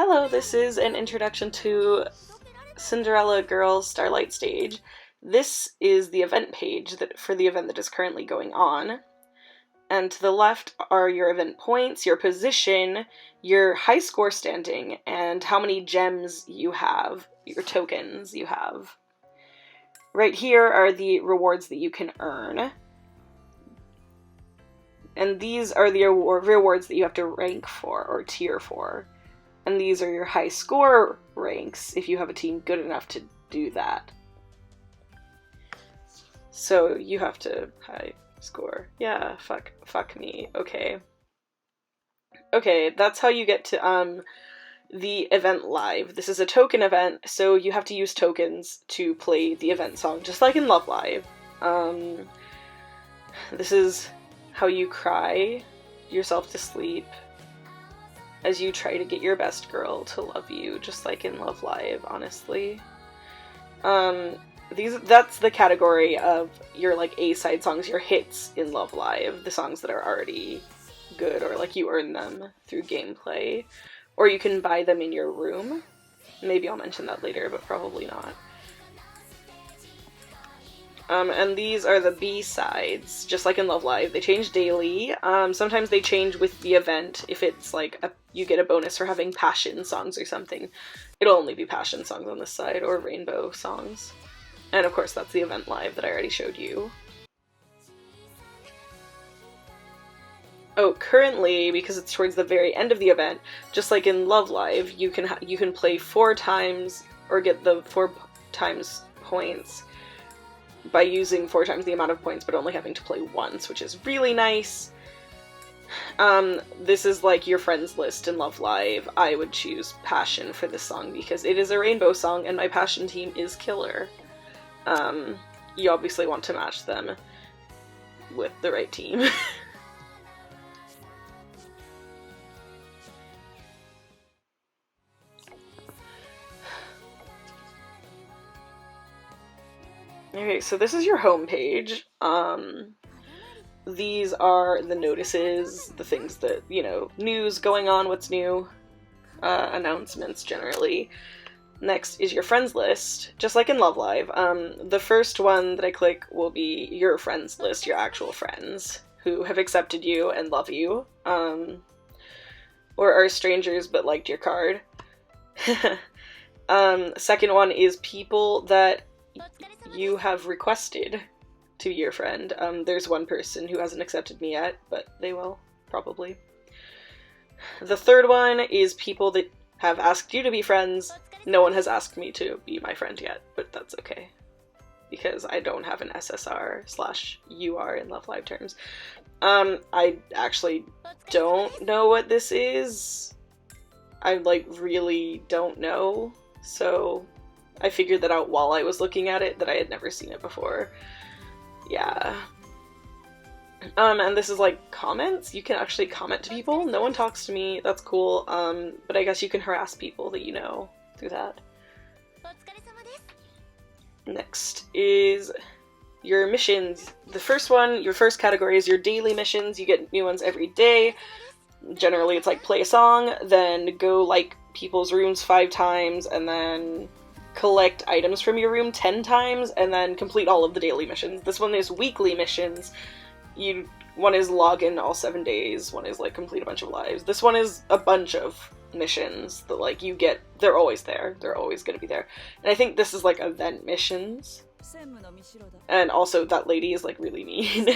Hello, this is an introduction to Cinderella Girls Starlight stage. This is the event page for the event that is currently going on. And to the left are your event points, your position, your high score standing, and how many gems you have, your tokens you have. Right here are the rewards that you can earn. And these are the rewards that you have to rank for, or tier for. And these are your high score ranks, if you have a team good enough to do that. So you have to high score. Yeah, fuck me. Okay. Okay, that's how you get to, the event live. This is a token event, so you have to use tokens to play the event song, just like in Love Live. This is how you cry yourself to sleep as you try to get your best girl to love you, just like in Love Live, honestly. That's the category of your, like, A-side songs, your hits in Love Live, the songs that are already good, or, like, you earn them through gameplay. Or you can buy them in your room. Maybe I'll mention that later, but probably not. And these are the B-sides, just like in Love Live. They change daily. Sometimes they change with the event. If it's like you get a bonus for having passion songs or something, it'll only be passion songs on this side, or rainbow songs. And of course that's the event live that I already showed you. Oh, currently, because it's towards the very end of the event, just like in Love Live, you can play 4 times, or get the 4 times points by using 4 times the amount of points, but only having to play once, which is really nice. This is like your friends list in Love Live. I would choose Passion for this song because it is a rainbow song and my Passion team is killer. You obviously want to match them with the right team. Okay, so this is your homepage. These are the notices, the things that, you know, news going on, what's new, announcements generally. Next is your friends list, just like in Love Live. The first one that I click will be your friends list, your actual friends who have accepted you and love you, or are strangers but liked your card. Second one is people that you have requested to be your friend. There's one person who hasn't accepted me yet, but they will, probably. The third one is people that have asked you to be friends. No one has asked me to be my friend yet, but that's okay. Because I don't have an SSR/UR in Love Live terms. I actually don't know what this is. I, like, really don't know, so I figured that out while I was looking at it, that I had never seen it before. Yeah. And this is like comments. You can actually comment to people. No one talks to me. That's cool. But I guess you can harass people that you know through that. Next is your missions. The first one, your first category is your daily missions. You get new ones every day. Generally it's like play a song, then go like people's rooms 5 times, and then collect items from your room 10 times, and then complete all of the daily missions. This one is weekly missions. One is log in all 7 days, one is like complete a bunch of lives. This one is a bunch of missions that, like, you get, they're always there. They're always gonna be there. And I think this is like event missions. And also that lady is like really mean.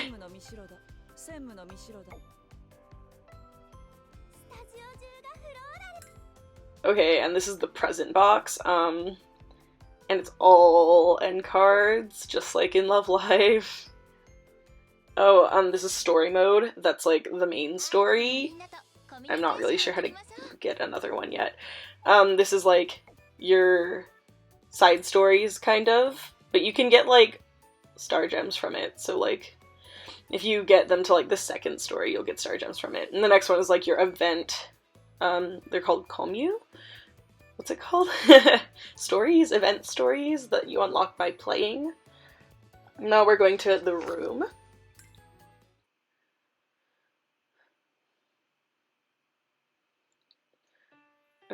Okay, and this is the present box. And it's all end cards, just like in Love Live. Oh, this is story mode. That's like the main story. I'm not really sure how to get another one yet. This is like your side stories, kind of. But you can get like star gems from it. So like, if you get them to like the second story, you'll get star gems from it. And the next one is like your event. They're called commune? What's it called? Stories? Event stories that you unlock by playing. Now we're going to the room.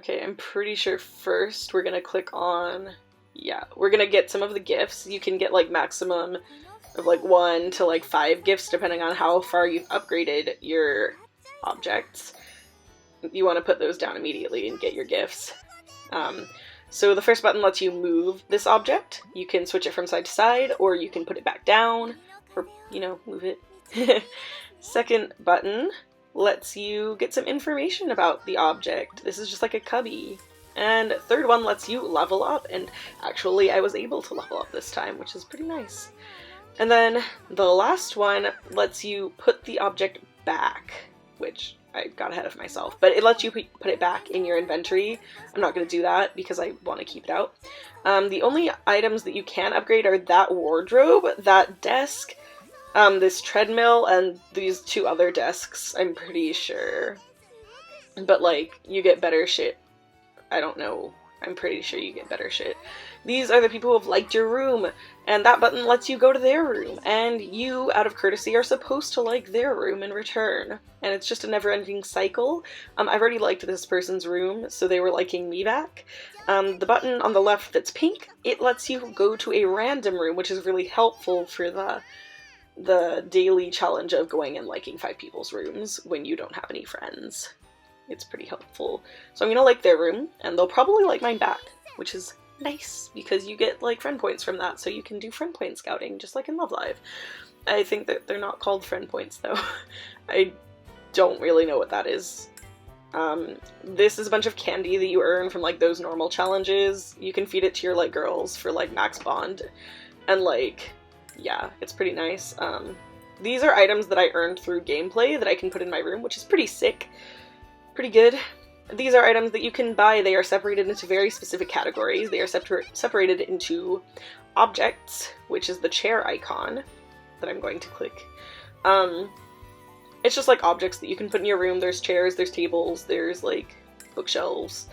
Okay, I'm pretty sure first we're gonna click on, yeah, we're gonna get some of the gifts. You can get like maximum of like 1 to like 5 gifts depending on how far you've upgraded your objects. You want to put those down immediately and get your gifts. So the first button lets you move this object. You can switch it from side to side, or you can put it back down, or, you know, move it. Second button lets you get some information about the object. This is just like a cubby. And third one lets you level up, and actually I was able to level up this time, which is pretty nice. And then the last one lets you put the object back, which I got ahead of myself, but it lets you put it back in your inventory. I'm not going to do that because I want to keep it out. The only items that you can upgrade are that wardrobe, that desk, this treadmill, and these 2 other desks, I'm pretty sure. But, like, you get better shit. I don't know. I'm pretty sure you get better shit. These are the people who have liked your room, and that button lets you go to their room, and you, out of courtesy, are supposed to like their room in return. And it's just a never-ending cycle. I've already liked this person's room, so they were liking me back. The button on the left that's pink, it lets you go to a random room, which is really helpful for the daily challenge of going and liking 5 people's rooms when you don't have any friends. It's pretty helpful. So I'm gonna like their room, and they'll probably like mine back, which is nice, because you get, like, friend points from that, so you can do friend point scouting, just like in Love Live. I think that they're not called friend points, though. I don't really know what that is. This is a bunch of candy that you earn from, like, those normal challenges. You can feed it to your, like, girls for, like, max bond, and, like, yeah, it's pretty nice. These are items that I earned through gameplay that I can put in my room, which is pretty sick. Pretty good. These are items that you can buy. They are separated into very specific categories. They are separated into objects, which is the chair icon that I'm going to click. It's just like objects that you can put in your room. There's chairs, there's tables, there's like bookshelves,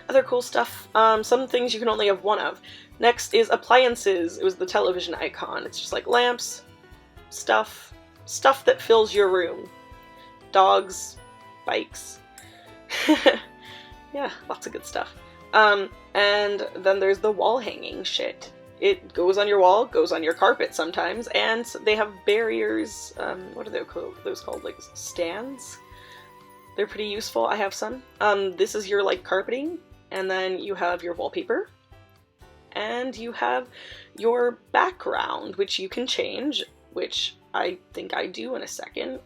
other cool stuff. Some things you can only have 1 of. Next is appliances. It was the television icon. It's just like lamps, stuff that fills your room. Dogs, bikes. Yeah, lots of good stuff. And then there's the wall hanging shit. It goes on your wall, goes on your carpet sometimes, and they have barriers. What are those called? Like stands? They're pretty useful. I have some. This is your, like, carpeting, and then you have your wallpaper, and you have your background, which you can change, which I think I do in a second.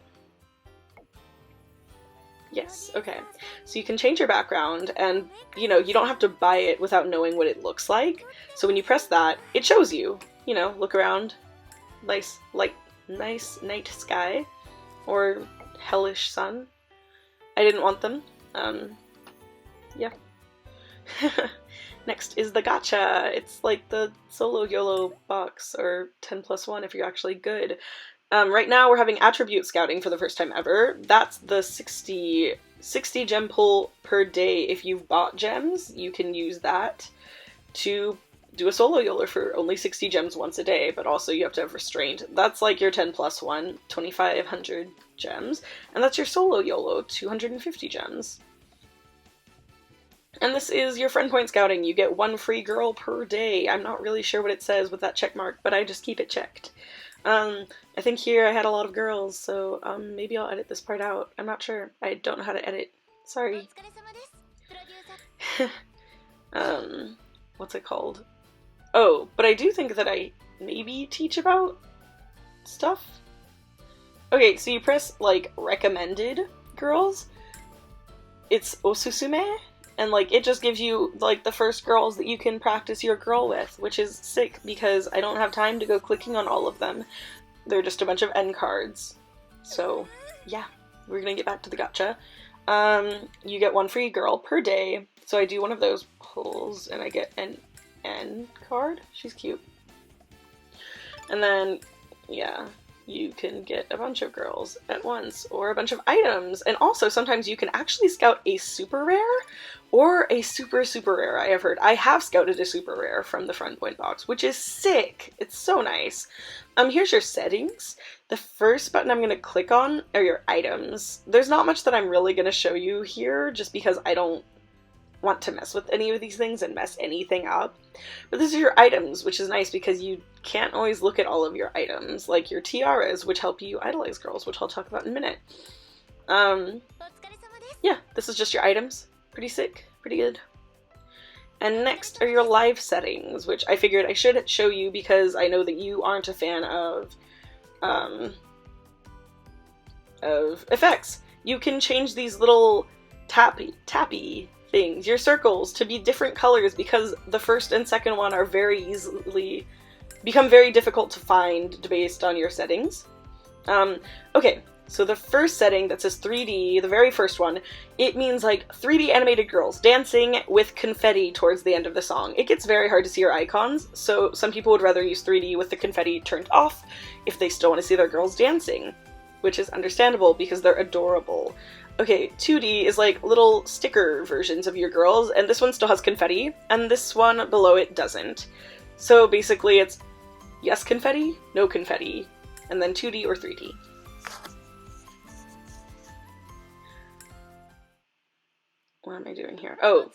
Yes, okay. So you can change your background, and, you know, you don't have to buy it without knowing what it looks like. So when you press that, it shows you, you know, look around, nice night sky, or hellish sun. I didn't want them. Yeah. Next is the gacha. It's like the solo YOLO box, or 10+1 if you're actually good. Right now we're having attribute scouting for the first time ever. That's the 60 gem pull per day. If you've bought gems, you can use that to do a solo YOLO for only 60 gems once a day, but also you have to have restraint. That's like your 10+1, 2,500 gems, and that's your solo YOLO, 250 gems. And this is your friend point scouting. You get 1 free girl per day. I'm not really sure what it says with that check mark, but I just keep it checked. I think here I had a lot of girls, so maybe I'll edit this part out. I'm not sure. I don't know how to edit. Sorry. What's it called? Oh, but I do think that I maybe teach about stuff. Okay, so you press, like, recommended girls. It's osusume, and, like, it just gives you, like, the first girls that you can practice your girl with, which is sick because I don't have time to go clicking on all of them. They're just a bunch of end cards. So, yeah, we're gonna get back to the gacha. You get 1 free girl per day, so I do one of those pulls, and I get an end card. She's cute. And then, yeah, you can get a bunch of girls at once, or a bunch of items, and also sometimes you can actually scout a super rare, or a super rare, I have heard. I have scouted a super rare from the front point box, which is sick! It's so nice. Here's your settings. The first button I'm going to click on are your items. There's not much that I'm really going to show you here, just because I don't want to mess with any of these things and mess anything up. But this is your items, which is nice because you can't always look at all of your items, like your tiaras, which help you idolize girls, which I'll talk about in a minute. Yeah, this is just your items. Pretty sick, pretty good. And next are your live settings, which I figured I should show you because I know that you aren't a fan of effects. You can change these little tappy things, your circles, to be different colors because the first and second one are become very difficult to find based on your settings. Okay, so the first setting that says 3D, the very first one, it means like 3D animated girls dancing with confetti towards the end of the song. It gets very hard to see your icons, so some people would rather use 3D with the confetti turned off if they still want to see their girls dancing, which is understandable because they're adorable. Okay, 2D is like little sticker versions of your girls, and this one still has confetti, and this one below it doesn't. So basically it's yes confetti, no confetti, and then 2D or 3D. What am I doing here? Oh,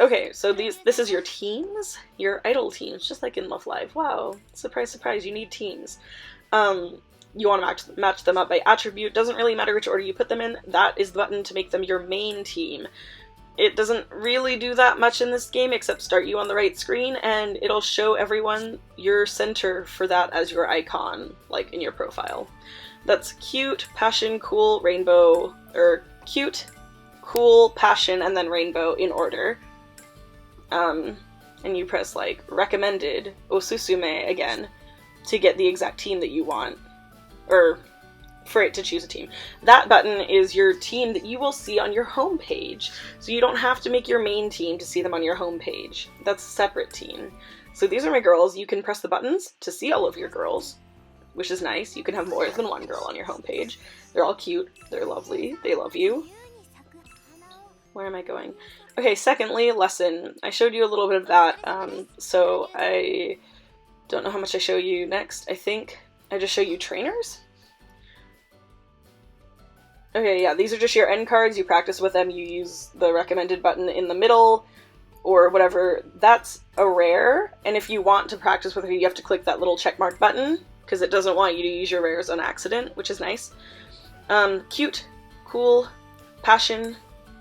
okay, so this is your teams, your idol teams, just like in Love Live. Wow, surprise, surprise, you need teams. You want to match them up by attribute. Doesn't really matter which order you put them in. That is the button to make them your main team. It doesn't really do that much in this game except start you on the right screen, and it'll show everyone your center for that as your icon, like in your profile. That's cute, passion, cool, rainbow, or cute, cool, passion, and then rainbow in order. And you press like recommended, osusume again, to get the exact team that you want, or for it to choose a team. That button is your team that you will see on your home page. So you don't have to make your main team to see them on your home page. That's a separate team. So these are my girls. You can press the buttons to see all of your girls, which is nice. You can have more than one girl on your home page. They're all cute. They're lovely. They love you. Where am I going? Okay, secondly, lesson. I showed you a little bit of that, so I don't know how much I show you next. I think I just show you trainers? Okay, yeah, these are just your end cards. You practice with them. You use the recommended button in the middle, or whatever. That's a rare, and if you want to practice with her, you have to click that little checkmark button, because it doesn't want you to use your rares on accident, which is nice. Cute, cool, passion,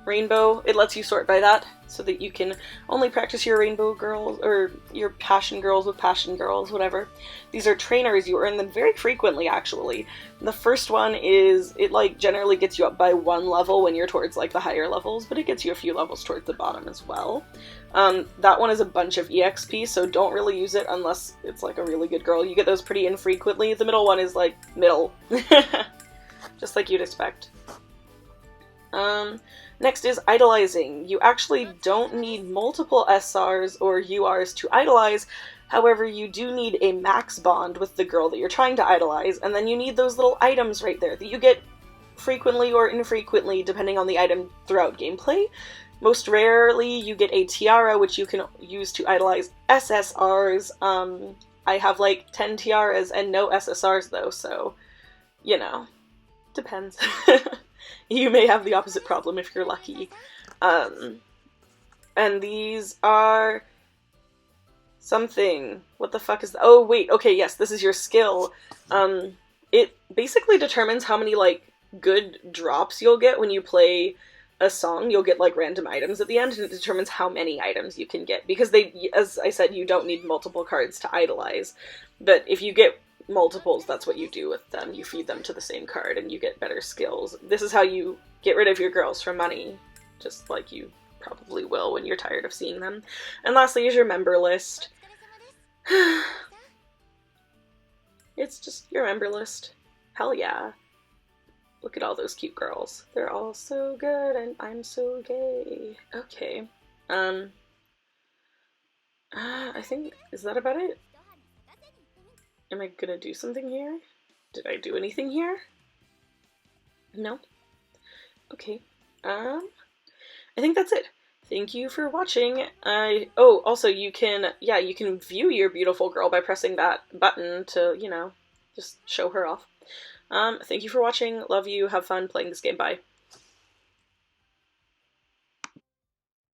rainbow. It lets you sort by that, so that you can only practice your rainbow girls, or your passion girls with passion girls, whatever. These are trainers. You earn them very frequently, actually. The first one is, it like generally gets you up by one level when you're towards like the higher levels, but it gets you a few levels towards the bottom as well. That one is a bunch of EXP, so don't really use it unless it's like a really good girl. You get those pretty infrequently. The middle one is like middle. Just like you'd expect. Next is idolizing. You actually don't need multiple SRs or URs to idolize, however you do need a max bond with the girl that you're trying to idolize, and then you need those little items right there that you get frequently or infrequently depending on the item throughout gameplay. Most rarely you get a tiara, which you can use to idolize SSRs. I have like 10 tiaras and no SSRs though, so, you know, depends. You may have the opposite problem if you're lucky. And these are something. What the fuck is that? Oh, wait. Okay, yes, this is your skill. It basically determines how many, like, good drops you'll get when you play a song. You'll get, like, random items at the end, and it determines how many items you can get. Because they, as I said, you don't need multiple cards to idolize. But if you get multiples, that's what you do with them. You feed them to the same card and you get better skills. This is how you get rid of your girls for money, just like you probably will when you're tired of seeing them. And lastly is your member list. It's just your member list. Hell yeah. Look at all those cute girls. They're all so good and I'm so gay. Okay. I think, is that about it? Am I gonna do something here? Did I do anything here? No? Okay. I think that's it. Thank you for watching. Oh, also you can view your beautiful girl by pressing that button to, you know, just show her off. Thank you for watching. Love you. Have fun playing this game. Bye.